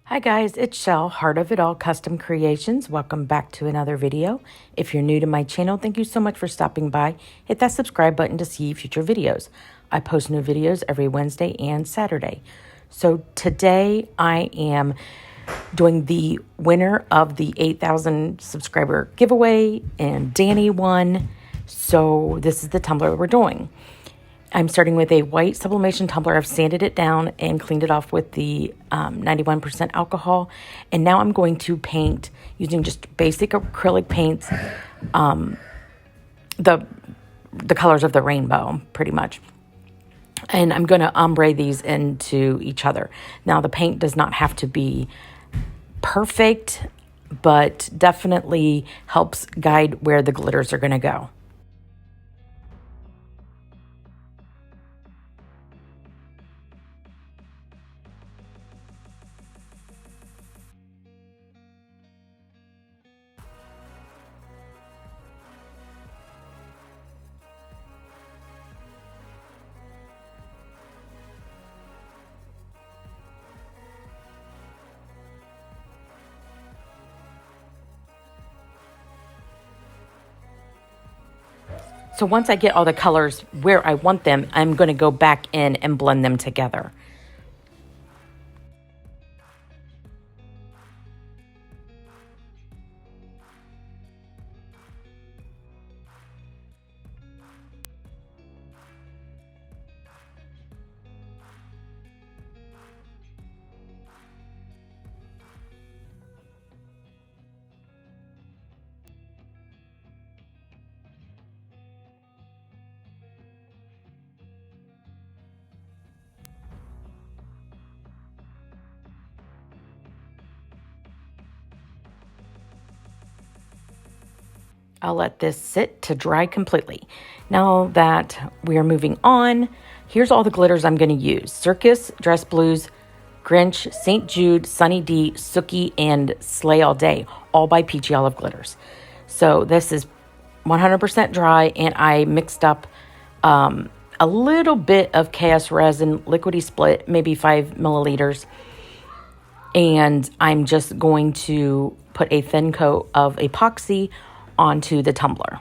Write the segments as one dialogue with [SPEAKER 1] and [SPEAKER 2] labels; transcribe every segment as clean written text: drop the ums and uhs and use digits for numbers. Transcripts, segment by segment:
[SPEAKER 1] Hi guys, it's Shell, Heart of It All Custom Creations. Welcome back to another video. If you're new to my channel, thank you so much for stopping by. Hit that subscribe button to see future videos. I post new videos every Wednesday and Saturday. So today I am doing the winner of the 8,000 subscriber giveaway, and Danny won. So this is the tumbler we're doing. I'm starting with a white sublimation tumbler. I've sanded it down and cleaned it off with the 91% alcohol. And now I'm going to paint using just basic acrylic paints, the colors of the rainbow, pretty much. And I'm going to ombre these into each other. Now, the paint does not have to be perfect, but definitely helps guide where the glitters are going to go. So once I get all the colors where I want them, I'm going to go back in and blend them together. I'll let this sit to dry completely. Now that we are moving on, here's all the glitters I'm going to use. Circus, Dress Blues, Grinch, St. Jude, Sunny D, Sookie, and Slay All Day, all by Peachy Olive Glitters. So this is 100% dry, and I mixed up a little bit of Chaos Resin, liquidy split, maybe 5 milliliters. And I'm just going to put a thin coat of epoxy onto the tumbler.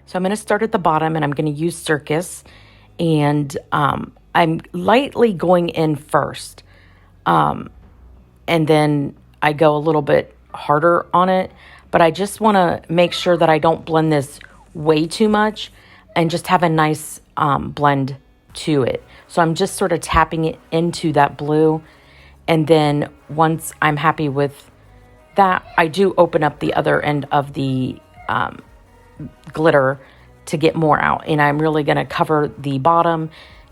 [SPEAKER 1] So I'm going to start at the bottom, and I'm going to use Circus, and I'm lightly going in first, and then I go a little bit harder on it, but I just want to make sure that I don't blend this way too much and just have a nice blend to it. So I'm just sort of tapping it into that blue, and then once I'm happy with that, I do open up the other end of the glitter to get more out, and I'm really going to cover the bottom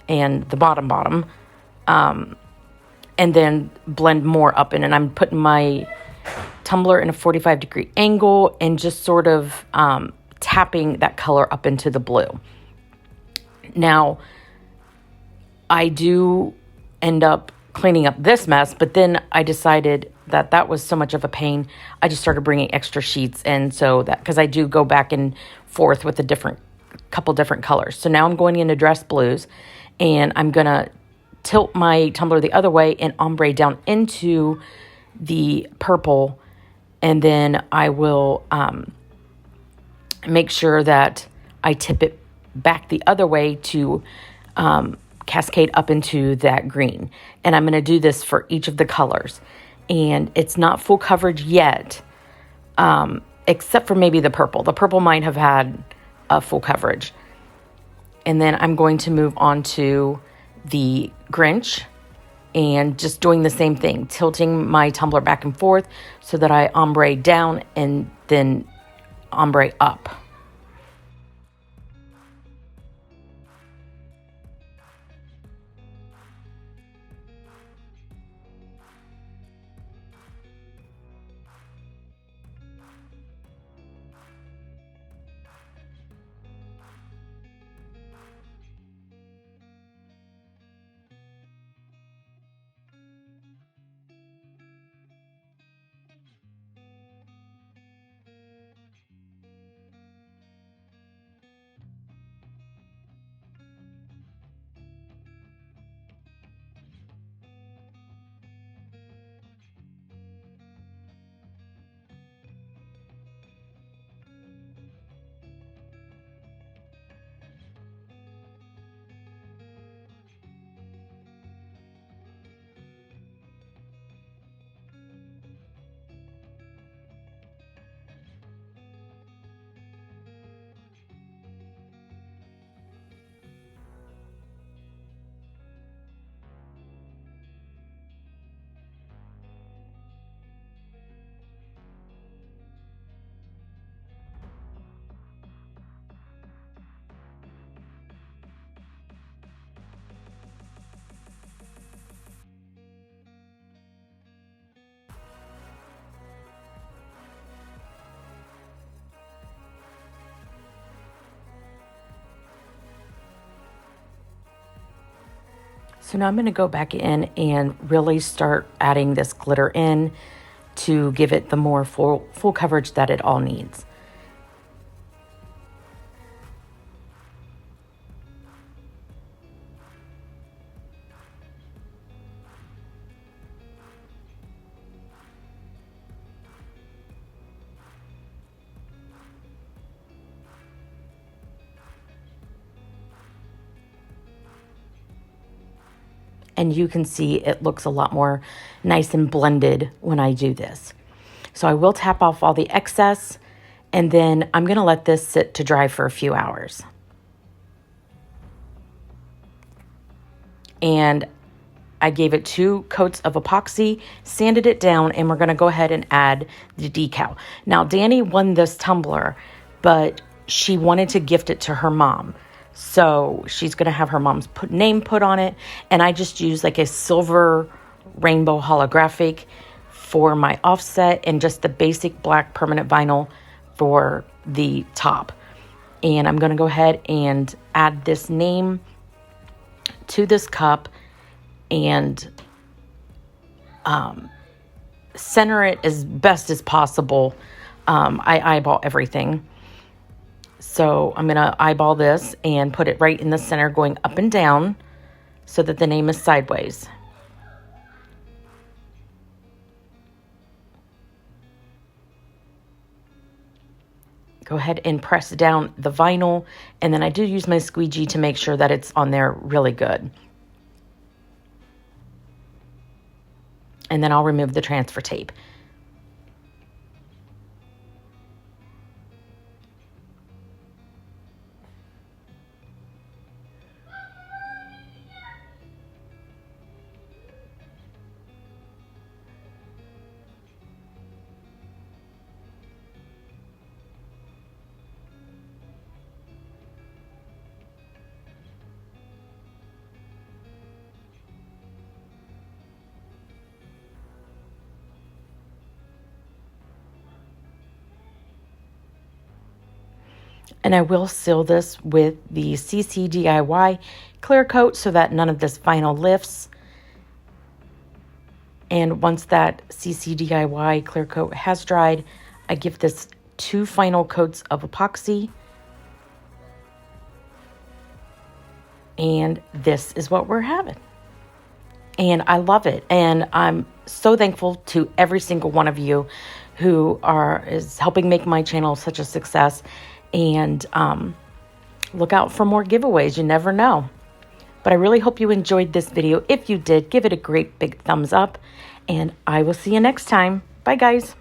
[SPEAKER 1] and the bottom and then blend more up in. And I'm putting my tumbler in a 45-degree angle and just sort of tapping that color up into the blue. Now, I do end up cleaning up this mess, but then I decided that was so much of a pain, I just started bringing extra sheets in, so that, because I do go back and forth with a couple different colors. So now I'm going into Dress Blues, and I'm going to tilt my tumbler the other way and ombre down into the purple, and then I will make sure that I tip it back the other way to cascade up into that green. And I'm going to do this for each of the colors. and it's not full coverage yet, except for maybe the purple. The purple might have had a full coverage. And then I'm going to move on to the Grinch and just doing the same thing, tilting my tumbler back and forth so that I ombre down and then ombre up. So now I'm going to go back in and really start adding this glitter in to give it the more full coverage that it all needs. And you can see it looks a lot more nice and blended when I do this. So I will tap off all the excess, and then I'm going to let this sit to dry for a few hours. And I gave it 2 coats of epoxy, sanded it down, and we're going to go ahead and add the decal. Now, Danny won this tumbler, but she wanted to gift it to her mom. So she's going to have her mom's name put on it. And I just used like a silver rainbow holographic for my offset and just the basic black permanent vinyl for the top. And I'm going to go ahead and add this name to this cup and center it as best as possible. I eyeball everything. So I'm going to eyeball this and put it right in the center, going up and down so that the name is sideways. Go ahead and press down the vinyl, and then I do use my squeegee to make sure that it's on there really good. And then I'll remove the transfer tape. And I will seal this with the CCDiy clear coat so that none of this vinyl lifts. And once that CCDiy clear coat has dried, I give this 2 final coats of epoxy. And this is what we're having. And I love it. And I'm so thankful to every single one of you who is helping make my channel such a success. And look out for more giveaways. You never know. But I really hope you enjoyed this video. If you did, give it a great big thumbs up. And I will see you next time. Bye, guys.